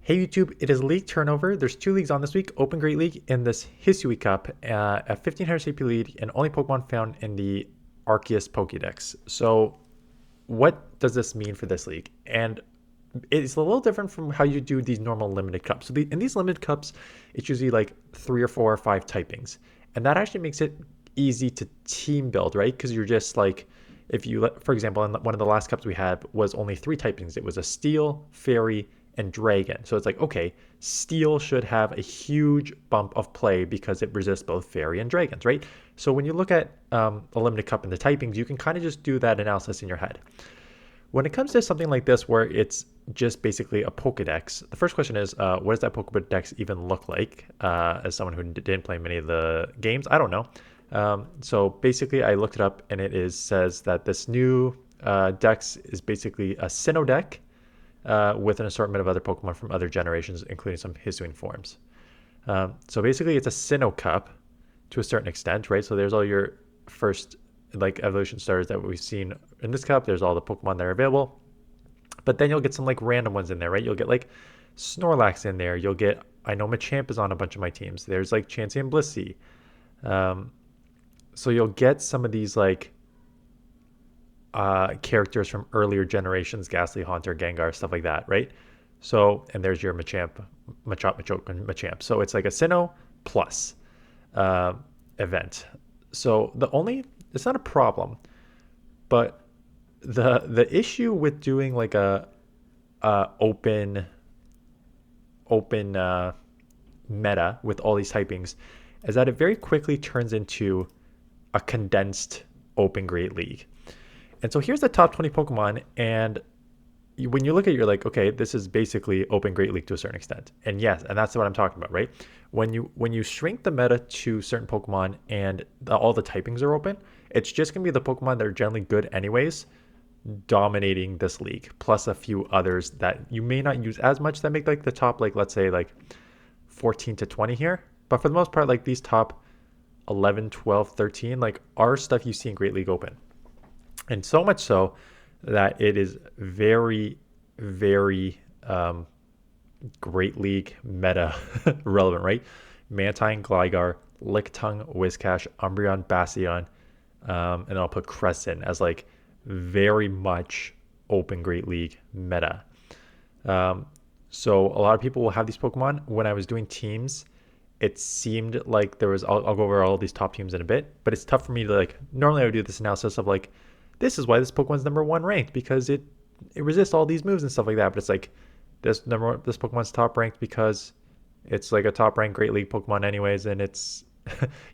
Hey YouTube, it is league turnover. There's two leagues on this week, Open Great League and this Hisui Cup, a 1500 CP lead and only Pokemon found in the Arceus Pokedex. So what does this mean for this league? And it's a little different from how you do these normal limited cups. So in these limited cups, it's usually like 3 or 4 or 5 typings. And that actually makes it easy to team build, right? Because you're just like, if you, for example, in one of the last cups we had was only 3 typings. It was a Steel, Fairy, and Dragon. So it's like, okay, Steel should have a huge bump of play because it resists both Fairy and Dragons, right? So when you look at a limited cup and the typings, you can kind of just do that analysis in your head. When it comes to something like this, where it's just basically a Pokedex, the first question is, what does that Pokedex even look like? As someone who didn't play many of the games, I don't know. So basically, I looked it up, and says that this new dex is basically a Sinnoh deck with an assortment of other Pokemon from other generations, including some Hisuian forms. So basically, it's a Sinnoh Cup to a certain extent, right? So there's all your first like evolution starters that we've seen in this cup. There's all the Pokemon that are available, but then you'll get some like random ones in there, right? You'll get like Snorlax in there. You'll get, I know Machamp is on a bunch of my teams. There's like Chansey and Blissey. So you'll get some of these like characters from earlier generations, Ghastly, Haunter, Gengar, stuff like that, right? So, and there's your Machamp, Machoke, and Machamp. So it's like a Sinnoh plus event. So it's not a problem, but the issue with doing like a open meta with all these typings is that it very quickly turns into a condensed open great league. And so here's the top 20 Pokemon, and when you look at it, you're like, okay, this is basically open great league to a certain extent. And yes, and that's what I'm talking about, right? When you shrink the meta to certain Pokemon and all the typings are open, it's just gonna be the Pokemon that are generally good anyways, dominating this league, plus a few others that you may not use as much that make like the top, like let's say like 14 to 20 here. But for the most part, like these top 11, 12, 13, like are stuff you see in Great League Open. And so much so that it is very, very Great League meta relevant, right? Mantine, Gligar, Lickitung, Whiscash, Umbreon, Bastion, and I'll put Crescent as like very much open Great League meta. So a lot of people will have these Pokemon. When I was doing teams, it seemed like there was, I'll go over all these top teams in a bit, but it's tough for me to like, normally I would do this analysis of like, this is why this Pokemon's #1 ranked, because it resists all these moves and stuff like that. But it's like this Pokemon's top ranked because it's like a top ranked Great League Pokemon anyways, and it's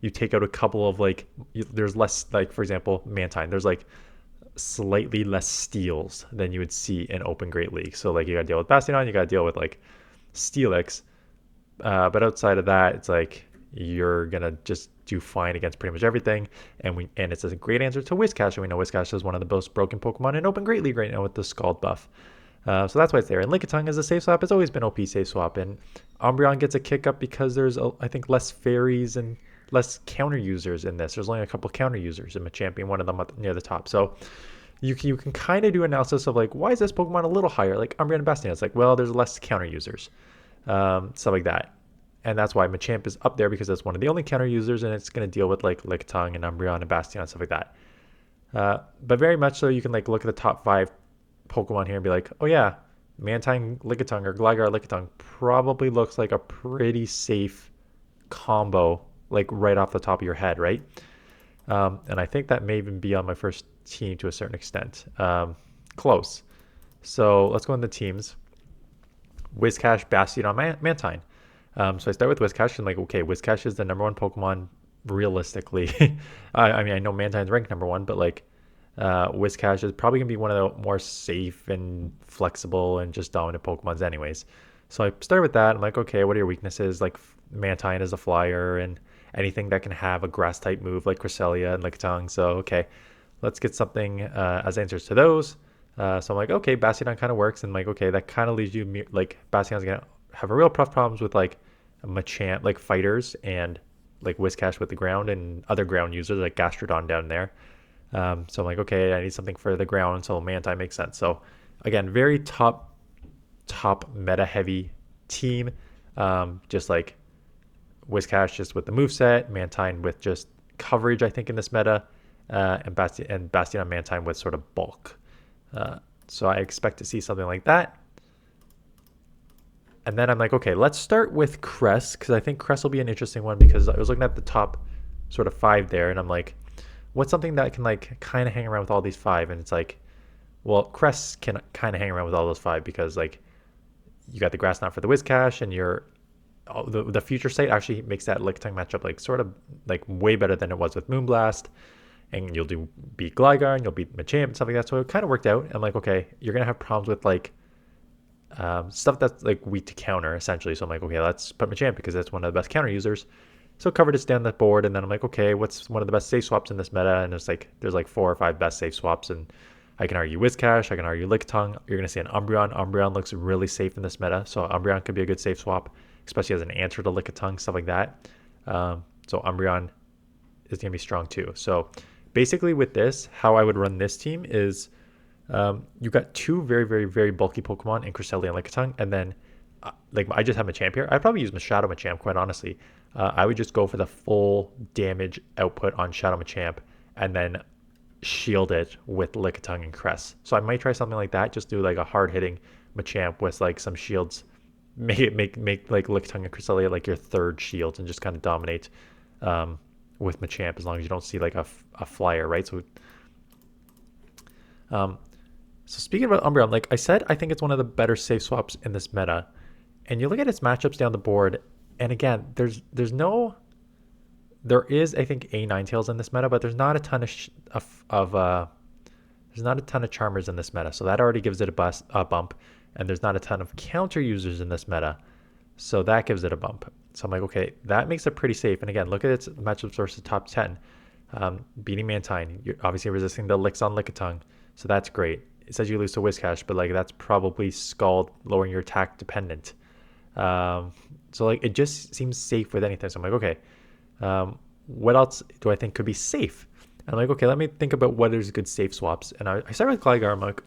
you take out a couple of like there's less, like for example Mantine, there's like slightly less steals than you would see in Open Great League. So like you gotta deal with Bastion, you gotta deal with like Steelix, but outside of that, it's like you're gonna just do fine against pretty much everything. And it's a great answer to Whiscash, and we know Whiscash is one of the most broken Pokemon in Open Great League right now with the Scald buff. So that's why it's there. And Lickitung is a safe swap. It's always been OP safe swap. And Umbreon gets a kick up because there's, I think, less fairies and less counter users in this. There's only a couple counter users, and Machamp being one of them near the top. So you can kind of do analysis of like, why is this Pokemon a little higher? Like Umbreon and Bastion, it's like, well, there's less counter users, stuff like that. And that's why Machamp is up there, because it's one of the only counter users, and it's going to deal with like Lickitung and Umbreon and Bastion and stuff like that. But very much so, you can like look at the top 5 Pokemon here and be like, oh yeah, Mantine Lickitung or Gligar Lickitung probably looks like a pretty safe combo, like right off the top of your head, right? And I think that may even be on my first team to a certain extent. Close. So let's go into teams. Whiscash, Bastion on Mantine. So I start with Whiscash, and like, okay, Whiscash is the #1 Pokemon realistically. I mean, I know Mantine's ranked #1, but like Whiscash is probably gonna be one of the more safe and flexible and just dominant Pokemons anyways. So I started with that. I'm like, okay, what are your weaknesses? Like Mantine is a flyer, and anything that can have a grass type move like Cresselia and Lickitung. So okay, let's get something as answers to those. So I'm like, okay, Bastion kind of works, and like, okay, that kind of leaves you like Bastion's gonna have a real tough problems with like Machamp, like fighters, and like Whiscash with the ground and other ground users like Gastrodon down there. So I'm like, okay, I need something for the ground, so Mantine makes sense. So again, very top meta heavy team, just like Whiscash just with the moveset, Mantine with just coverage, I think, in this meta, and Bastion on Mantine with sort of bulk. So I expect to see something like that. And then I'm like, okay, let's start with Crest, because I think Crest will be an interesting one, because I was looking at the top sort of 5 there, and I'm like, what's something that can like kind of hang around with all these 5? And it's like, well, Crest can kind of hang around with all those 5 because like you got the Grass Knot for the Whiscash, and the Future Sight actually makes that Lickitung matchup like sort of like way better than it was with Moonblast. And you'll beat Gligar, and you'll beat Machamp and stuff like that. So it kind of worked out. I'm like, okay, you're gonna have problems with like stuff that's like weak to counter essentially. So I'm like, okay, let's put Machamp because that's one of the best counter users. So covered it down the board, and then I'm like, okay, what's one of the best safe swaps in this meta? And it's like there's like 4 or 5 best safe swaps, and I can argue Whiscash, I can argue Lickitung. You're gonna see an Umbreon. Umbreon looks really safe in this meta, so Umbreon could be a good safe swap, especially as an answer to Lickitung, stuff like that. So Umbreon is gonna be strong too. So basically with this, how I would run this team is you got 2 very, very, very bulky Pokemon in Cresselia and Lickitung, and then like I just have Machamp here. I'd probably use my Shadow Machamp, quite honestly. I would just go for the full damage output on Shadow Machamp and then shield it with Lickitung and Crest. So I might try something like that, just do like a hard-hitting Machamp with like some shields. Make like Lickitung and Cresselia like your 3rd shield and just kind of dominate with Machamp, as long as you don't see like a flyer, right? So speaking about Umbreon, like I said, I think it's one of the better safe swaps in this meta. And you look at its matchups down the board, and again, there is I think a Ninetales in this meta, but there's not a ton there's not a ton of Charmers in this meta, so that already gives it a bump. And there's not a ton of counter users in this meta, so that gives it a bump. So I'm like, okay, that makes it pretty safe. And again, look at its matchups versus top 10. Beating Mantine, you're obviously resisting the Licks on Lickitung, so that's great. It says you lose to Whiscash, but like that's probably Scald, lowering your attack dependent. So like it just seems safe with anything. So I'm like, okay, what else do I think could be safe? And I'm like, okay, let me think about what is good safe swaps. And I start with Gligar. I'm like,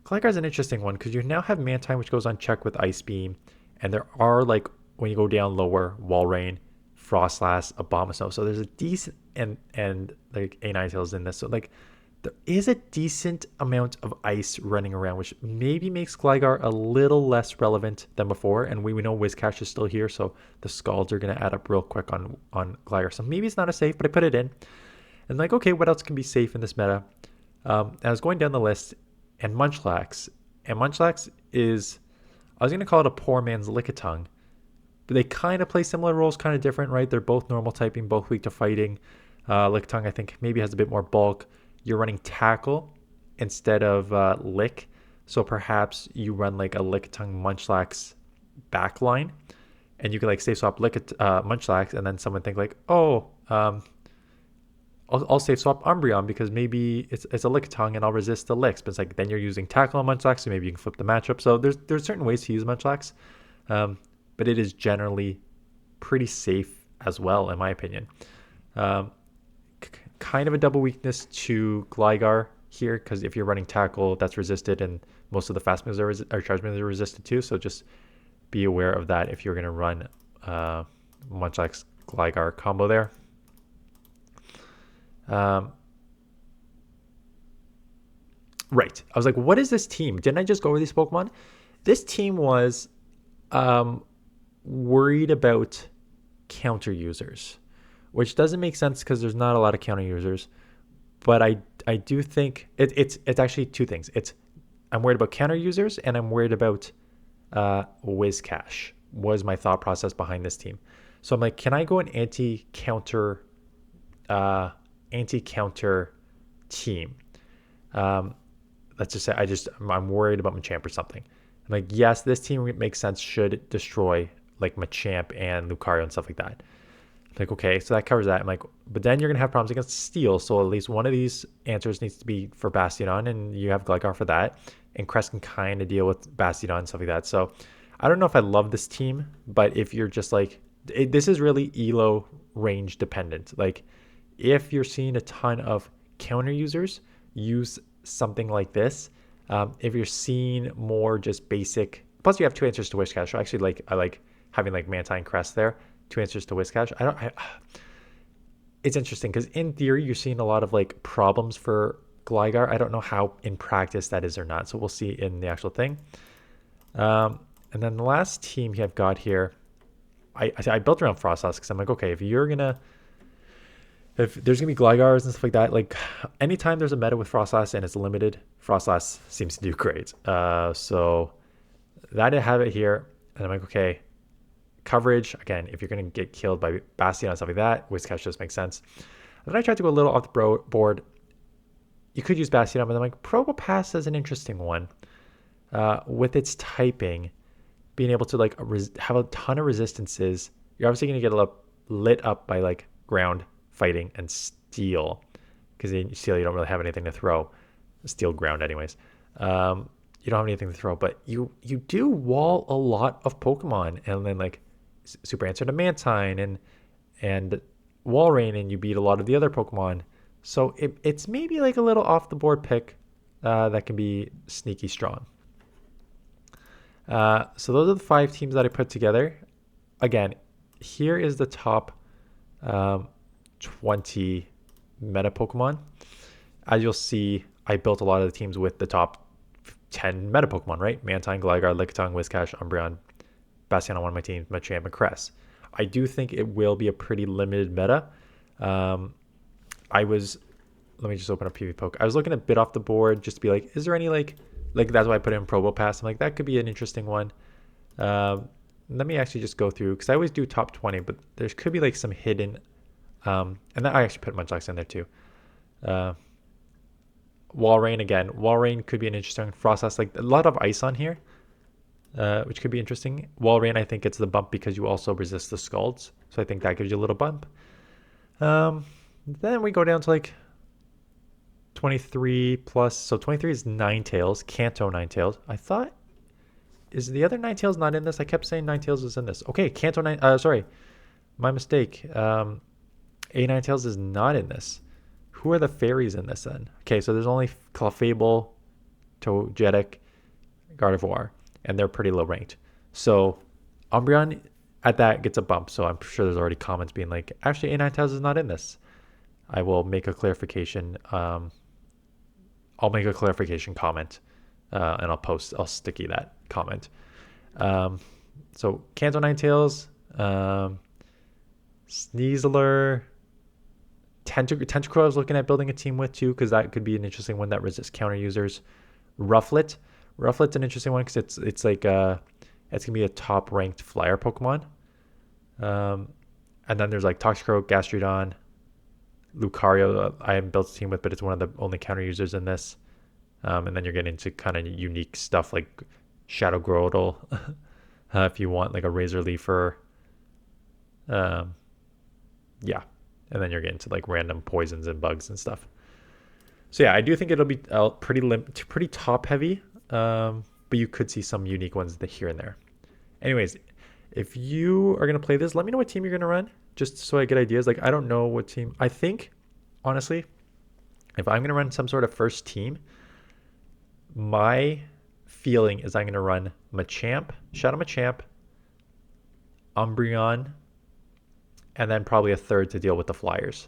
Gligar is an interesting one because you now have Mantine, which goes on check with Ice Beam, and there are like when you go down lower, Wall Rain, Frostlass, Abomasnow. So there's a decent and like A Ninetales in this. So like there is a decent amount of ice running around, which maybe makes Gligar a little less relevant than before. And we know Whiscash is still here, so the Scalds are going to add up real quick on Gligar. So maybe it's not a safe, but I put it in. And like, okay, what else can be safe in this meta? I was going down the list, and Munchlax. And Munchlax is, I was going to call it a poor man's Lickitung. But they kind of play similar roles, kind of different, right? They're both normal typing, both weak to fighting. Lickitung, I think, maybe has a bit more bulk. You're running Tackle instead of Lick. So perhaps you run like a Lickitung Munchlax backline. And you can like safe swap Munchlax, and then someone think like, oh, I'll safe swap Umbreon because maybe it's a Lickitung and I'll resist the Licks. But it's like then you're using Tackle on Munchlax, so maybe you can flip the matchup. So there's certain ways to use Munchlax. But it is generally pretty safe as well, in my opinion. Kind of a double weakness to Gligar here, because if you're running Tackle, that's resisted, and most of the fast moves or charge moves are resisted too. So just be aware of that if you're going to run Munchlax Gligar combo there. Right. I was like, what is this team? Didn't I just go over these Pokemon? This team was worried about counter users, which doesn't make sense because there's not a lot of counter users. But I do think it's actually 2 things. I'm worried about counter users, and I'm worried about Whiscash was my thought process behind this team. So I'm like, can I go an anti-counter team? Let's just say I'm worried about Machamp or something. I'm like, yes, this team makes sense, should destroy like Machamp and Lucario and stuff like that. I'm like, okay, so that covers that. I'm like, but then you're gonna have problems against Steel, so at least one of these answers needs to be for Bastion, and you have Gligar for that, and Crest can kind of deal with Bastion and stuff like that. So I don't know if I love this team, but if you're just like, this is really elo range dependent. Like if you're seeing a ton of counter users, use something like this. If you're seeing more just basic plus you have 2 answers to Whiscash. So actually, I like having like Mantine Crest there. 2 answers to Whiscash. It's interesting because in theory you're seeing a lot of like problems for Gligar. I don't know how in practice that is or not. So we'll see in the actual thing. And then the last team I've got here, I built around Frostless because I'm like, okay, if there's gonna be Glygars and stuff like that, like anytime there's a meta with Frostless and it's limited, Frostless seems to do great. So that I have it here, and I'm like, okay, coverage again. If you're gonna get killed by Bastion and stuff like that, Whiscash just makes sense. And then I tried to go a little off the board. You could use Bastion, but I'm like, Probopass is an interesting one. With its typing, being able to like have a ton of resistances, you're obviously going to get lit up by like ground, fighting, and steel. Because in steel, you don't really have anything to throw. Steel ground anyways. You don't have anything to throw, but you do wall a lot of Pokemon. And then like Super Answer to Mantine and Wall Rain, and you beat a lot of the other Pokemon. So it's maybe like a little off the board pick that can be sneaky strong. So those are the 5 teams that I put together. Again, here is the top 20 meta Pokemon. As you'll see, I built a lot of the teams with the top 10 meta Pokemon, right? Mantine, Gligar, Lickitung, Whiscash, Umbreon, Bastion on one of my teams, Machamp, and Cress. I do think it will be a pretty limited meta. Let me just open up PVPoke. I was looking a bit off the board just to be like, is there any like that's why I put in Probopass. I'm like, that could be an interesting one. Let me actually just go through, because I always do top 20, but there could be like some hidden, and then I actually put Munchlax in there too. Walrein again. Walrein could be an interesting. Frostless, like a lot of ice on here, which could be interesting. Walrein, I think it's the bump because you also resist the Scalds, so I think that gives you a little bump. Then we go down to like 23 plus, so 23 is Ninetales, Kanto Ninetales. I thought, is the other Ninetales not in this? I kept saying Ninetales is in this. Okay, Kanto sorry, my mistake. A Ninetales is not in this. Who are the fairies in this then? Okay, so there's only Clefable, Togetic, Gardevoir, and they're pretty low ranked. So Umbreon at that gets a bump, so I'm sure there's already comments being like, actually A Ninetales is not in this. I will make a clarification. I'll make a clarification comment, and I'll sticky that comment. So Kanto Ninetales, Sneasler, Tentacruel I was looking at building a team with too, because that could be an interesting one that resists counter users. Rufflet's an interesting one because it's like it's gonna be a top ranked flyer Pokemon. And then there's like Toxicroak, Gastrodon, Lucario. I haven't built a team with, but it's one of the only counter users in this. And then you're getting into kind of unique stuff like Shadow Grotle, if you want like a Razor Leafer. Yeah. And then you're getting to like random poisons and bugs and stuff. So yeah, I do think it'll be pretty top heavy, but you could see some unique ones here and there. Anyways, if you are going to play this, let me know what team you're going to run, just so I get ideas. Like, I don't know what team. I think, honestly, if I'm going to run some sort of first team, my feeling is I'm going to run Machamp, Shadow Machamp, Umbreon, and then probably a third to deal with the Flyers.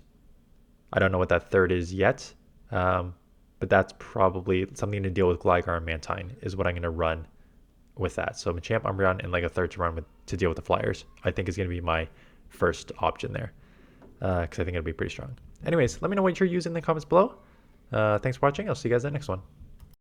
I don't know what that third is yet, but that's probably something to deal with Gligar and Mantine is what I'm going to run with that. So Machamp, Umbreon, and like a third to run to deal with the Flyers, I think is going to be my first option there, because I think it'll be pretty strong. Anyways, let me know what you're using in the comments below. Thanks for watching. I'll see you guys in the next one.